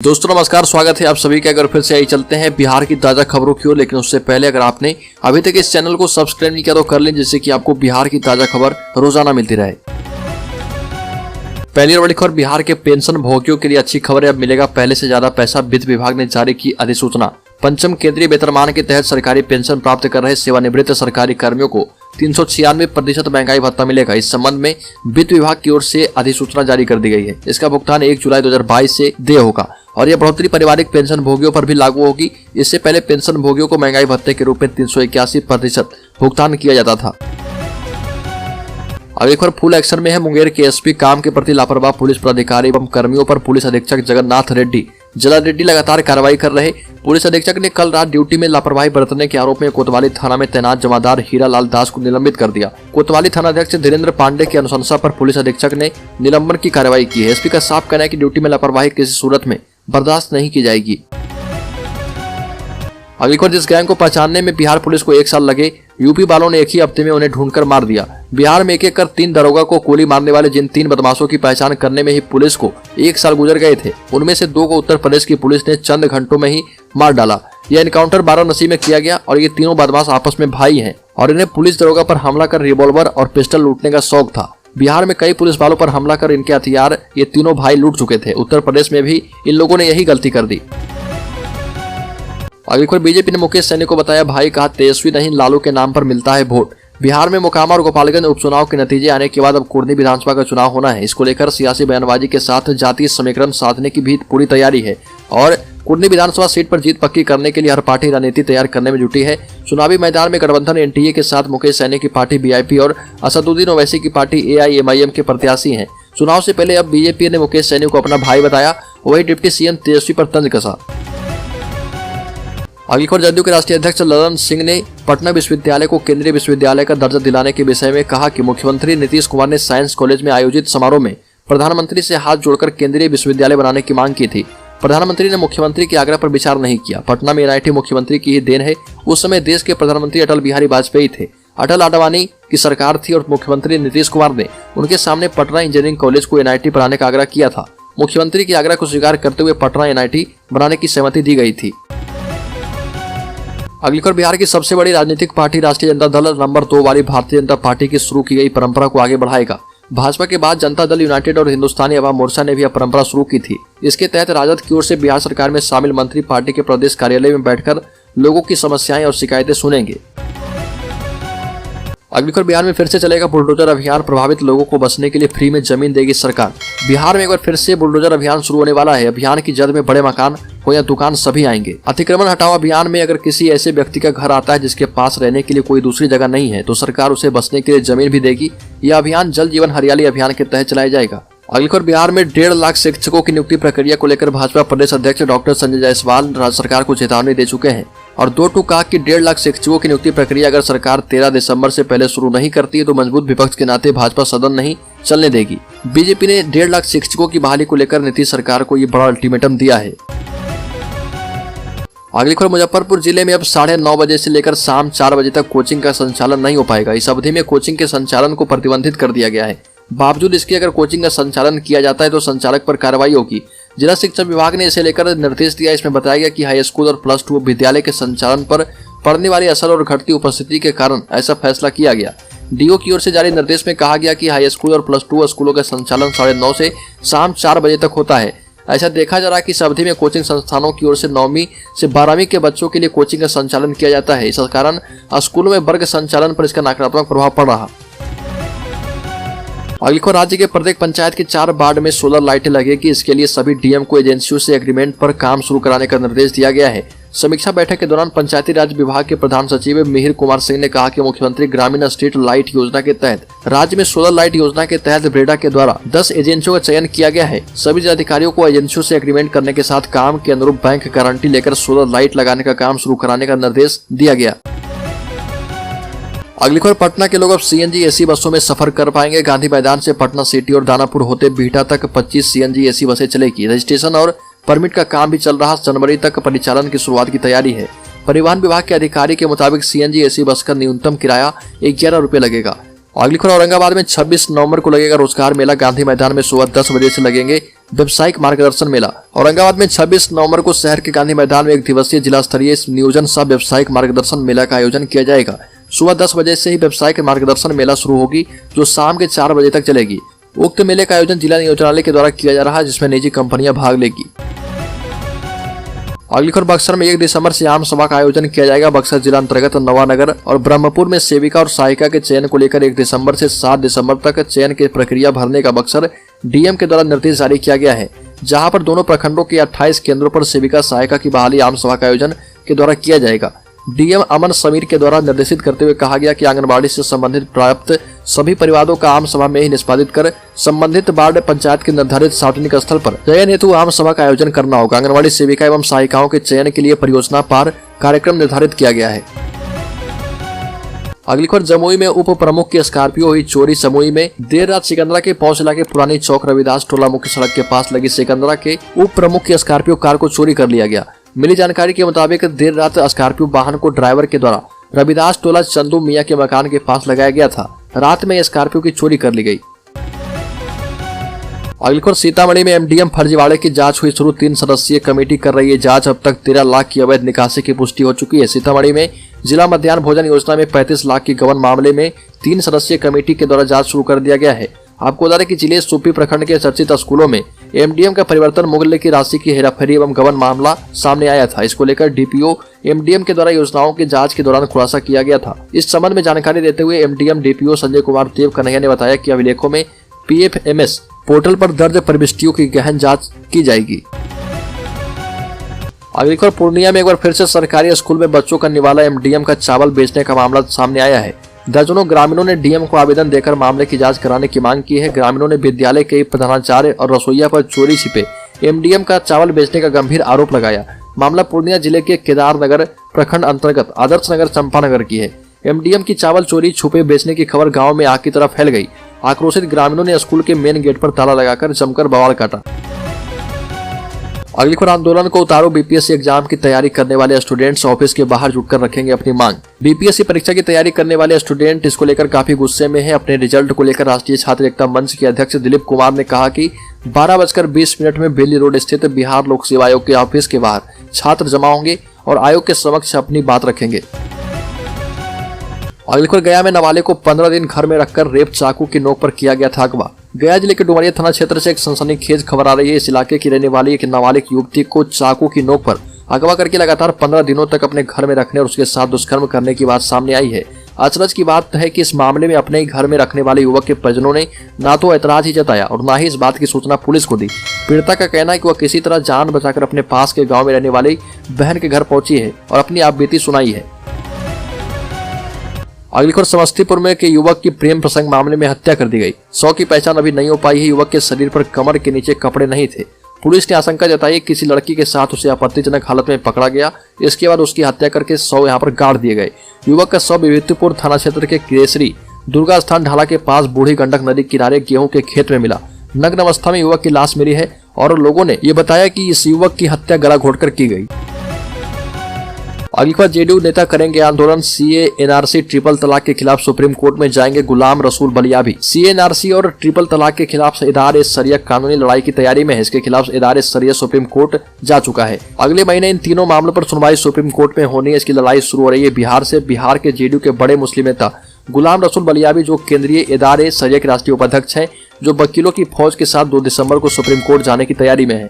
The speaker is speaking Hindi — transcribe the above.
दोस्तों नमस्कार, स्वागत है आप सभी का। अगर फिर से आई चलते हैं बिहार की ताजा खबरों की ओर, लेकिन उससे पहले अगर आपने अभी तक इस चैनल को सब्सक्राइब नहीं किया तो कर लें, जिससे कि आपको बिहार की ताजा खबर रोजाना मिलती रहे। पहली और बड़ी खबर, बिहार के पेंशन भोगियों के लिए अच्छी खबर है, अब मिलेगा पहले से ज्यादा पैसा। वित्त विभाग ने जारी की अधिसूचना। पंचम केंद्रीय वेतनमान के तहत सरकारी पेंशन प्राप्त कर रहे सेवानिवृत्त सरकारी कर्मियों को 396% महंगाई भत्ता मिलेगा। इस संबंध में वित्त विभाग की ओर से अधिसूचना जारी कर दी गई है। इसका भुगतान 1 जुलाई 2022 से देय होगा और यह बढ़ोतरी पारिवारिक पेंशन भोगियों पर भी लागू होगी। इससे पहले पेंशन भोगियों को महंगाई भत्ते के रूप में 381% भुगतान किया जाता था। अब एक बार फुल एक्शन में है मुंगेर के एसपी। काम के प्रति लापरवाह पुलिस पदाधिकारी एवं कर्मियों पर पुलिस अधीक्षक जगन्नाथ रेड्डी जला रेड्डी लगातार कार्रवाई कर रहे। पुलिस अधीक्षक ने कल रात ड्यूटी में लापरवाही बरतने के आरोप में कोतवाली थाना में तैनात जमादार हीरा लाल दास को निलंबित कर दिया। कोतवाली थाना अध्यक्ष धीरेन्द्र पांडे की अनुशंसा पर पुलिस अधीक्षक ने निलंबन की कार्रवाई की है। एसपी का साफ कहना है कि ड्यूटी में लापरवाही किसी सूरत में बर्दाश्त नहीं की जाएगी। अगली खबर, जिस गैंग को पहचानने में बिहार पुलिस को 1 साल लगे, यूपी वालों ने एक ही हफ्ते में उन्हें ढूंढकर मार दिया। बिहार में एक कर 3 दरोगा को गोली मारने वाले जिन 3 बदमाशों की पहचान करने में ही पुलिस को 1 साल गुजर गए थे, उनमें से 2 को उत्तर प्रदेश की पुलिस ने चंद घंटों में ही मार डाला। यह एनकाउंटर वाराणसी में किया गया और ये तीनों बदमाश आपस में भाई हैं और इन्हें पुलिस दरोगा पर हमला कर रिवॉल्वर और पिस्टल लूटने का शौक था। बिहार में कई पुलिस वालों पर हमला कर इनके हथियार ये तीनों भाई लूट चुके थे। उत्तर प्रदेश में भी इन लोगों ने यही गलती कर दी। अगली खबर, बीजेपी ने मुकेश सहनी को बताया भाई, कहा तेजस्वी नहीं लालू के नाम पर मिलता है वोट। बिहार में मोकामा और गोपालगंज उपचुनाव के नतीजे आने के बाद अब कुर्नी विधानसभा का चुनाव होना है। इसको लेकर सियासी बयानबाजी के साथ जातीय समीकरण साधने की भी पूरी तैयारी है और कुर्नी विधानसभा सीट पर जीत पक्की करने के लिए हर पार्टी रणनीति तैयार करने में जुटी है। चुनावी मैदान में गठबंधन एनडीए के साथ मुकेश सहनी की पार्टी बीआईपी और असदुद्दीन ओवैसी की पार्टी एआईएमआईएम के प्रत्याशी हैं। चुनाव से पहले अब बीजेपी ने मुकेश सहनी को अपना भाई बताया, वही डिप्टी सीएम तेजस्वी पर तंज कसा। अगली खबर, जदयू के राष्ट्रीय अध्यक्ष ललन सिंह ने पटना विश्वविद्यालय को केंद्रीय विश्वविद्यालय का दर्जा दिलाने के विषय में कहा कि मुख्यमंत्री नीतीश कुमार ने साइंस कॉलेज में आयोजित समारोह में प्रधानमंत्री से हाथ जोड़कर केंद्रीय विश्वविद्यालय बनाने की मांग की थी। प्रधानमंत्री ने मुख्यमंत्री के आग्रह पर विचार नहीं किया। पटना में एनआईटी मुख्यमंत्री की ही देन है। उस समय देश के प्रधानमंत्री अटल बिहारी वाजपेयी थे। अटल आडवाणी की सरकार थी और मुख्यमंत्री नीतीश कुमार ने उनके सामने पटना इंजीनियरिंग कॉलेज को एनआईटी बनाने का आग्रह किया था। मुख्यमंत्री के आग्रह को स्वीकार करते हुए पटना एनआईटी बनाने की सहमति दी गई थी। अगली खबर, बिहार की सबसे बड़ी राजनीतिक पार्टी राष्ट्रीय जनता दल नंबर 2 वाली भारतीय जनता पार्टी की शुरू की गई परंपरा को आगे बढ़ाएगा। भाजपा के बाद जनता दल यूनाइटेड और हिंदुस्तानी अवाम मोर्चा ने भी यह परंपरा शुरू की थी। इसके तहत राजद की ओर से बिहार सरकार में शामिल मंत्री पार्टी के प्रदेश कार्यालय में बैठकर लोगों की समस्याएं और शिकायतें सुनेंगे। अगली खबर, बिहार में फिर से चलेगा बुलडोजर अभियान। प्रभावित लोगों को बसने के लिए फ्री में जमीन देगी सरकार। बिहार में एक बार फिर से बुलडोजर अभियान शुरू होने वाला है। अभियान की जद में बड़े मकान हो या दुकान सभी आएंगे। अतिक्रमण हटाओ अभियान में अगर किसी ऐसे व्यक्ति का घर आता है जिसके पास रहने के लिए कोई दूसरी जगह नहीं है तो सरकार उसे बसने के लिए जमीन भी देगी। यह अभियान जल जीवन हरियाली अभियान के तहत चलाया जाएगा। अगली खबर, बिहार में 1.5 लाख शिक्षकों की नियुक्ति प्रक्रिया को लेकर भाजपा प्रदेश अध्यक्ष डॉक्टर संजय जायसवाल राज्य सरकार को चेतावनी दे चुके हैं और 2 टूक कहा कि 1.5 लाख शिक्षकों की नियुक्ति प्रक्रिया अगर सरकार 13 दिसंबर से पहले शुरू नहीं करती है तो मजबूत विपक्ष के नाते भाजपा सदन नहीं चलने देगी। बीजेपी ने 1.5 लाख शिक्षकों की बहाली को लेकर नीतीश सरकार को ये बड़ा अल्टीमेटम दिया है। अगली खबर, मुजफ्फरपुर जिले में अब 9:30 बजे से लेकर शाम 4 बजे तक कोचिंग का संचालन नहीं हो पाएगा। इस अवधि में कोचिंग के संचालन को प्रतिबंधित कर दिया गया है। बावजूद इसके अगर कोचिंग का संचालन किया जाता है तो संचालक पर कार्रवाई होगी। जिला शिक्षा विभाग ने इसे लेकर निर्देश दिया। इसमें बताया गया कि हाई स्कूल और प्लस 2 विद्यालय के संचालन पर पड़ने वाली असर और घटती उपस्थिति के कारण ऐसा फैसला किया गया। डीओ की ओर से जारी निर्देश में कहा गया कि हाई स्कूल और प्लस 2 स्कूलों का संचालन 9:30 से शाम 4 बजे तक होता है। ऐसा देखा जा रहा है कि इस अवधि में कोचिंग संस्थानों की ओर से 9वीं से 12वीं के बच्चों के लिए कोचिंग का संचालन किया जाता है। इस कारण स्कूलों में वर्ग संचालन पर इसका नकारात्मक प्रभाव पड़ रहा। अगली खबर, राज्य के प्रत्येक पंचायत के 4 वार्ड में सोलर लाइटें लगेगी। इसके लिए सभी डीएम को एजेंसियों से एग्रीमेंट पर काम शुरू कराने का निर्देश दिया गया है। समीक्षा बैठक के दौरान पंचायती राज विभाग के प्रधान सचिव मिहिर कुमार सिंह ने कहा कि मुख्यमंत्री ग्रामीण स्ट्रीट लाइट योजना के तहत राज्य में सोलर लाइट योजना के तहत ब्रेडा के द्वारा 10 एजेंसियों का चयन किया गया है। सभी जिलाधिकारियों को एजेंसियों से एग्रीमेंट करने के साथ काम के अनुरूप बैंक गारंटी लेकर सोलर लाइट लगाने का काम शुरू कराने का निर्देश दिया गया। अगली खबर, पटना के लोग अब सीएनजी एसी बसों में सफर कर पाएंगे। गांधी मैदान से पटना सिटी और दानापुर होते बिहटा तक 25 सीएनजी एसी बसें चलेगी। रजिस्ट्रेशन और परमिट का काम भी चल रहा। जनवरी तक परिचालन की शुरुआत की तैयारी है। परिवहन विभाग के अधिकारी के मुताबिक सीएनजी एसी बस का न्यूनतम किराया 11 रुपए लगेगा अगली खबर औरंगाबाद में 26 नवंबर को लगेगा रोजगार मेला। गांधी मैदान में सुबह 10 बजे से लगेंगे व्यावसायिक मार्गदर्शन मेला। औरंगाबाद में 26 नवंबर को शहर के गांधी मैदान में एक दिवसीय जिला स्तरीय नियोजन सह व्यावसायिक मार्गदर्शन मेला का आयोजन किया जाएगा। सुबह 10 बजे से ही व्यावसायिक मार्गदर्शन मेला शुरू होगी, जो शाम के 4 बजे तक चलेगी। उक्त मेले का आयोजन जिला नियोजनालय के द्वारा किया जा रहा है, जिसमें निजी कंपनियां भाग लेगी। अगली खबर बक्सर में 1 दिसंबर से आम सभा का आयोजन किया जाएगा। बक्सर जिला अंतर्गत नवानगर और ब्रह्मपुर में सेविका और सहायिका के चयन को लेकर 1 दिसंबर से 7 दिसंबर तक चयन की प्रक्रिया भरने का बक्सर डीएम के द्वारा निर्देश जारी किया गया है, जहां पर दोनों प्रखंडों के 28 केंद्रों पर सेविका सहायिका की बहाली आम सभा का आयोजन के द्वारा किया जाएगा। डीएम अमन समीर के द्वारा निर्देशित करते हुए कहा गया कि आंगनबाड़ी से संबंधित प्राप्त सभी परिवारों का आम सभा में ही निष्पादित कर संबंधित वार्ड पंचायत के निर्धारित सार्वजनिक स्थल पर चयन हेतु आम सभा का आयोजन करना होगा। आंगनबाड़ी सेविका एवं सहायिकाओं के चयन के लिए परियोजना पार कार्यक्रम निर्धारित किया गया है। अगली खबर जमुई में उप प्रमुख की स्कॉर्पियो हुई चोरी। जमुई में देर रात सिकंदरा के पहुंच इलाके पुरानी चौक रविदास टोला मुख्य सड़क के पास लगी सिकंदरा के उप प्रमुख की स्कॉर्पियो कार को चोरी कर लिया गया। मिली जानकारी के मुताबिक देर रात स्कॉर्पियो वाहन को ड्राइवर के द्वारा रविदास टोला चंदू मियां के मकान के पास लगाया गया था। रात में स्कॉर्पियो की चोरी कर ली गई। अगली खबर सीतामढ़ी में एमडीएम फर्जीवाड़े की जांच हुई शुरू। 3 सदस्यीय कमेटी कर रही है जांच। अब तक 13 लाख की अवैध निकासी की पुष्टि हो चुकी है। सीतामढ़ी में जिला मध्याह्न भोजन योजना में 35 लाख की गबन मामले में 3 सदस्यीय कमेटी के द्वारा जांच शुरू कर दिया गया है। आपको बता दें कि जिले सुप्पी प्रखंड के चर्चित स्कूलों में एमडीएम का परिवर्तन मूल्य की राशि की हेराफेरी एवं गबन मामला सामने आया था। इसको लेकर डीपीओ एमडीएम के द्वारा योजनाओं की जांच के दौरान खुलासा किया गया था। इस संबंध में जानकारी देते हुए एमडीएम डीपीओ संजय कुमार देव कन्हैया ने बताया कि अभिलेखों में पीएफएमएस पोर्टल पर दर्ज प्रविष्टियों की गहन जांच की जाएगी। अगली खबर पूर्णिया में एक बार फिर से सरकारी स्कूल में बच्चों का निवाला एमडीएम का चावल बेचने का मामला सामने आया है। दर्जनों ग्रामीणों ने डीएम को आवेदन देकर मामले की जांच कराने की मांग की है। ग्रामीणों ने विद्यालय के प्रधानाचार्य और रसोइया पर चोरी छिपे एमडीएम का चावल बेचने का गंभीर आरोप लगाया। मामला पूर्णिया जिले के केदारनगर प्रखंड अंतर्गत आदर्श नगर चंपानगर की है। एमडीएम की चावल चोरी छुपे बेचने की खबर गाँव में आग की तरह फैल गई। आक्रोशित ग्रामीणों ने स्कूल के मेन गेट पर ताला लगाकर जमकर बवाल काटा। अगली खबर आंदोलन को उतारो। बीपीएससी एग्जाम की तैयारी करने वाले स्टूडेंट्स ऑफिस के बाहर जुटकर रखेंगे अपनी मांग। बीपीएससी परीक्षा की तैयारी करने वाले स्टूडेंट इसको लेकर काफी गुस्से में हैं। अपने रिजल्ट को लेकर राष्ट्रीय छात्र एकता मंच के अध्यक्ष दिलीप कुमार ने कहा कि 12:20 में बेली रोड स्थित बिहार लोक सेवा आयोग के ऑफिस के बाहर छात्र जमा होंगे और आयोग के समक्ष अपनी बात रखेंगे। अगली खबर गया में नाबालिग को 15 दिन घर में रखकर रेप चाकू की नोक पर किया गया था अगवा। गया जिले के डुमरिया थाना क्षेत्र से एक सनसनीखेज खबर आ रही है। इस इलाके की रहने वाली एक नाबालिग युवती को चाकू की नोक पर अगवा करके लगातार 15 दिनों तक अपने घर में रखने और उसके साथ दुष्कर्म करने की बात सामने आई है। अचरज की बात है कि इस मामले में अपने ही घर में रखने वाले युवक के परिजनों ने ना तो ऐतराज ही जताया और ना ही इस बात की सूचना पुलिस को दी। पीड़िता का कहना है कि वह किसी तरह जान बचाकर अपने पास के गाँव में रहने वाली बहन के घर पहुंची है और अपनी आपबीती सुनाई है। अगली खबर समस्तीपुर में के युवक की प्रेम प्रसंग मामले में हत्या कर दी गई। 100 की पहचान अभी नहीं हो पाई है। युवक के शरीर पर कमर के नीचे कपड़े नहीं थे। पुलिस ने आशंका जताई किसी लड़की के साथ उसे आपत्तिजनक हालत में पकड़ा गया। इसके बाद उसकी हत्या करके 100 यहाँ पर गाड़ दिए गए। युवक का शव विभूतिपुर थाना क्षेत्र के केसरी दुर्गा स्थान ढाला के पास बूढ़ी गंडक नदी किनारे गेहूं के खेत में मिला। नग्न अवस्था में युवक की लाश मिली है और लोगों ने ये बताया कि इस युवक की हत्या गला घोटकर की गई। अगली बार जेडीयू नेता करेंगे आंदोलन। सीए एनआरसी ट्रिपल तलाक के खिलाफ सुप्रीम कोर्ट में जाएंगे गुलाम रसूल बलिया भी। सीए एनआरसी और ट्रिपल तलाक के खिलाफ इदारे सरिया कानूनी लड़ाई की तैयारी में है। इसके खिलाफ इदारे सरिया सुप्रीम कोर्ट जा चुका है। अगले महीने इन तीनों मामलों पर सुनवाई सुप्रीम कोर्ट में होनी है। इसकी लड़ाई शुरू हो रही है बिहार से। बिहार के जेडीयू के बड़े मुस्लिम नेता गुलाम रसूल बलियाबी जो केंद्रीय इदारे सरिया के राष्ट्रीय उपाध्यक्ष हैं, जो वकीलों की फौज के साथ 2 दिसंबर को सुप्रीम कोर्ट जाने की तैयारी में है।